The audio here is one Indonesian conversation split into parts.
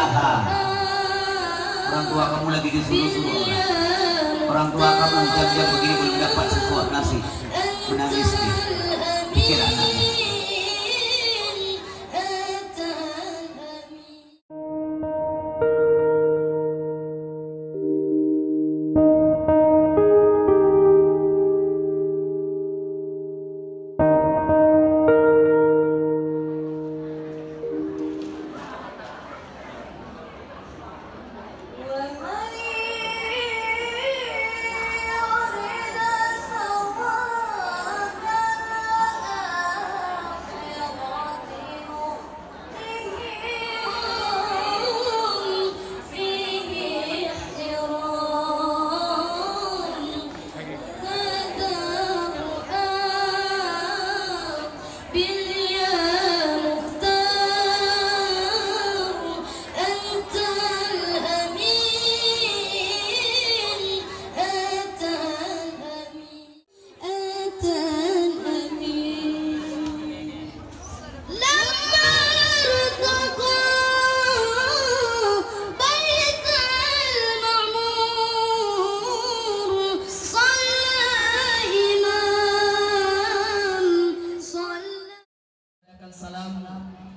usaha. Orang tua kamu lagi disuruh-suruh orang. Orang tua kamu jam-jam begini belum dapat sesuap nasi, menangis dia. Pikir anaknya.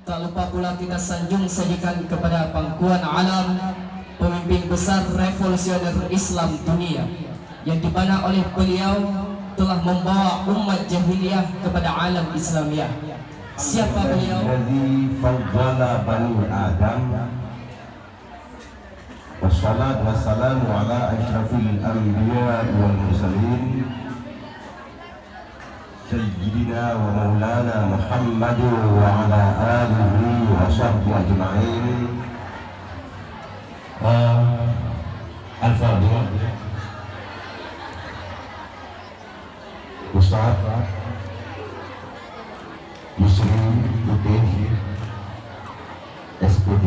Tak lupa pula kita sanjung sajikan kepada pangkuan alam pemimpin besar revolusioner Islam dunia yang dimana oleh beliau telah membawa umat jahiliyah kepada alam Islamiyah. Siapa beliau? Alladzi faddala bani Adam. Wassalatu wassalamu ala asyrafil anbiya wal mursalin Sayyidina wa maulana Muhammad wa ala alihi wa sahbihi ajma'in. Al-Fadhil Ustaz Yusri Putih SPD,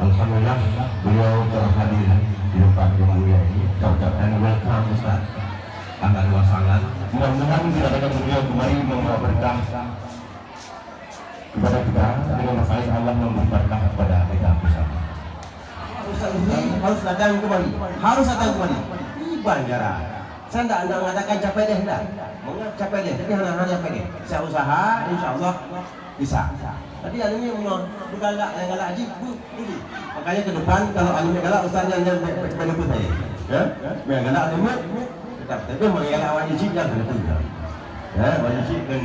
alhamdulillah beliau telah hadir di tempat yang mulia ini. Kita ucapkan welcome Ustaz. Agar wasangan, mudah-mudahan kedatangan beliau kemari membawa berkah kepada kita, dengan baik Allah memberi berkah kepada kita bersama. Harus datang kembali, harus datang kembali. Bandara. Saya tidak mengatakan capai deh, tidak. Capai deh, tapi hanya capai deh. Saya usaha, insya Allah bisa. Tadi anime bukan yang galak aja, ini. Makanya ke depan kalau anime galak, ustaznya yang menepuk saya. Ya, yang galak anime. Tapi mengelak wajib jangan itu. Ya, wajib kan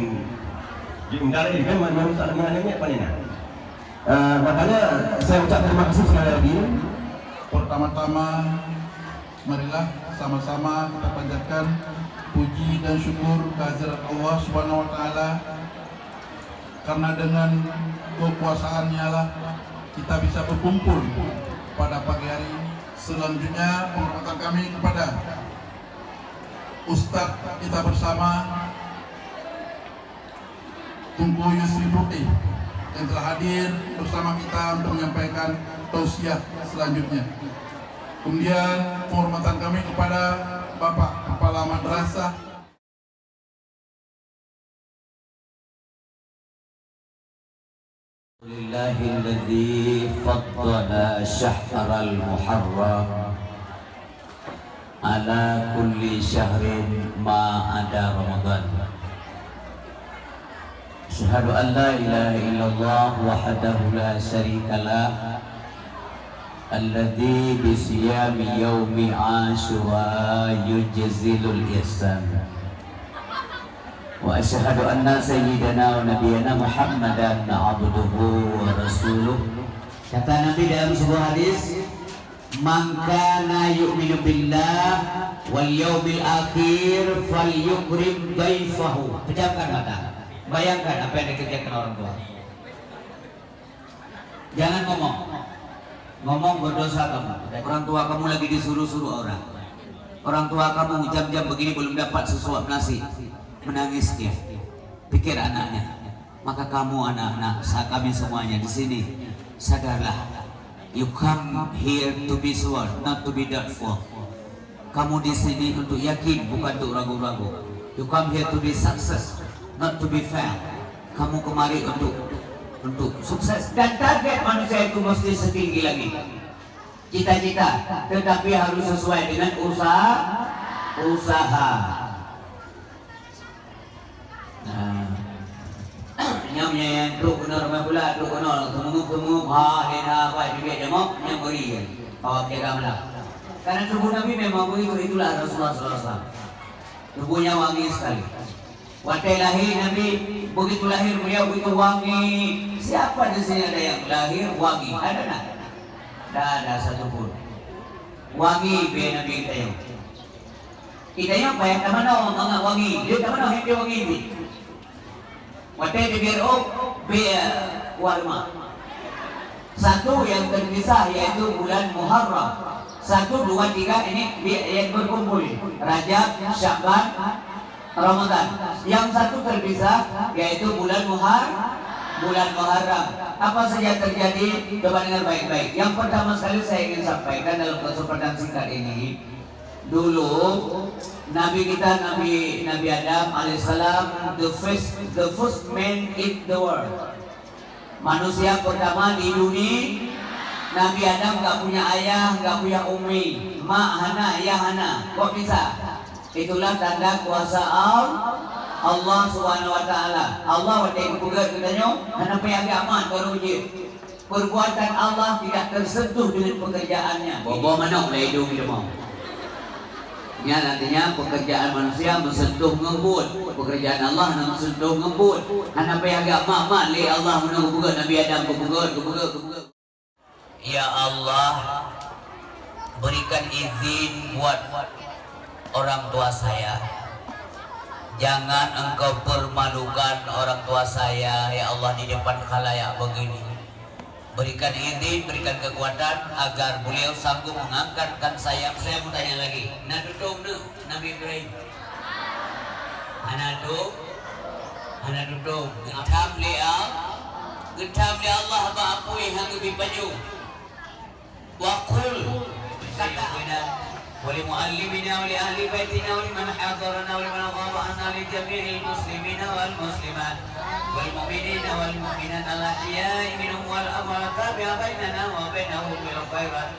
jinggal ini kan manusia tak mengenai apa ni nak. Makanya saya ucap terima kasih sekali lagi. Pertama-tama marilah sama-sama kita panjatkan puji dan syukur kehadirat Allah Subhanahu wa taala, karena dengan kekuasaannya lah kita bisa berkumpul pada pagi hari. Selanjutnya penghormatan kami kepada Ustadz kita bersama Tunku Yusri Putih yang telah hadir bersama kita untuk menyampaikan tausiah selanjutnya. Kemudian penghormatan kami kepada Bapak Kepala Madrasah Alhamdulillahilladzi faddala syahral muharram ala kulli syahrin ma ada Ramadan. Asyhadu an la ilaha illallah wahdahu la syarikalah alladzi bi siyami yaumi asyura yujzilul ihsan. Wa asyhadu anna sayyidana wa nabiyyana Muhammadan abduhu wa rasuluh. Kata Nabi dalam sebuah hadis, man kana yu'minu billah wal yaumil akhir falyukrim dhaifahu. Pejamkan mata. Bayangkan apa yang dikerjakan orang tua. Jangan ngomong berdosa kamu. Orang tua kamu lagi disuruh-suruh orang. Orang tua kamu jam-jam begini belum dapat sesuap nasi, menangis dia. Pikir anaknya. Maka kamu anak-anak, kami semuanya di sini, sadarlah. You come here to be sworn, not to be doubtful. Kamu di sini untuk yakin, bukan untuk ragu-ragu. You come here to be success, not to be fair. Kamu kemari untuk untuk sukses. Dan target manusia itu mesti setinggi lagi cita-cita, tetapi harus sesuai dengan usaha. Nah, nyamnya yang truk benar pula, truk benar, tunggu apa juga demok, yang beri kan, kawat jaga malam. Karena tubuh Nabi memang begitu, itulah Rasulullah SAW. Tubuhnya wangi sekali. Waktu lahir Nabi, begitu lahir beliau begitu wangi. Siapa di sini ada yang lahir wangi? Ada tak? Tak ada satupun. Wangi biar Nabi kita yang. Kita yang apa yang mana orang wangi? Dia tak mana yang wangi ni? Waktu dia biar biar warma. Satu yang terpisah yaitu bulan Muharram. 1, 2, 3 ini yang berkumpul. Rajab, Sya'ban, Ramadan. Yang satu terpisah yaitu bulan Muharram. Apa saja terjadi? Coba dengar baik-baik. Yang pertama sekali saya ingin sampaikan dalam kesempatan singkat ini. Dulu Nabi kita Nabi Adam alaihissalam the first man in the world. Manusia pertama di dunia. Nabi Adam gak punya ayah, gak punya umi, mak hana, ayah hana. Kok bisa? Itulah tanda kuasa Allah Subhanahu Wa Taala. Allah waktu bukan katanya, hana agama baru je. Perbuatan Allah tidak tersentuh dengan pekerjaannya. Bobo mana mulai hidung dia mau. Ya nantinya pekerjaan manusia mensentuh ngebut, pekerjaan Allah mensentuh ngebut. Hana agama mak le Allah menunggu bukan Nabi Adam kebuka. Ya Allah, berikan izin buat orang tua saya. Jangan engkau permalukan orang tua saya, ya Allah, di depan khalayak begini. Berikan izin, berikan kekuatan agar beliau sanggup mengangkatkan saya. Saya mau tanya lagi, nadudum nu Nabi Ibrahim. Anak duduk. Getam li Allah ba'apui hang lebih baju. Waqul kata wali muallimina wali ahli baitina wali man hadarana wali man ghaba anna li jami'il muslimina wal muslimat wal mu'minina wal mu'minat al-ahya'i minhum wal amwat tabi'a bainana wa bainahum bil khairat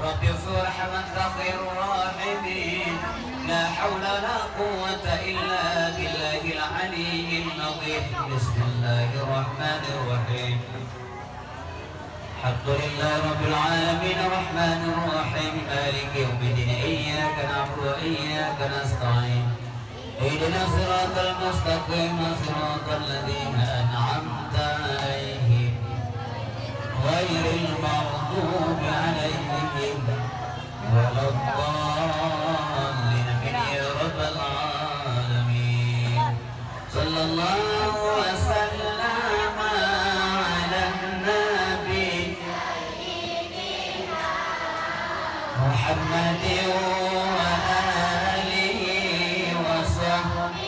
rabbi ighfir hamdaka khairur rahimin la hawla la quwwata illa billahil aliyyil azim bismillahirrahmanirrahim. الحمد لله رب العالمين الرحمن الرحيم مالك يوم الدين إياك نعبد وإياك نستعين اهدنا الصراط المستقيم صراط الذين أنعمت عليهم غير المغضوب عليهم ولا الضالين يا رب العالمين صلى الله وسلم محمد وآله وصحبه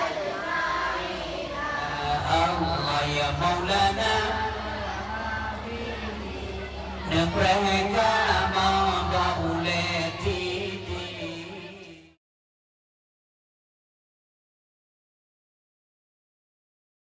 أجمعين. الله يا مولانا نبرهك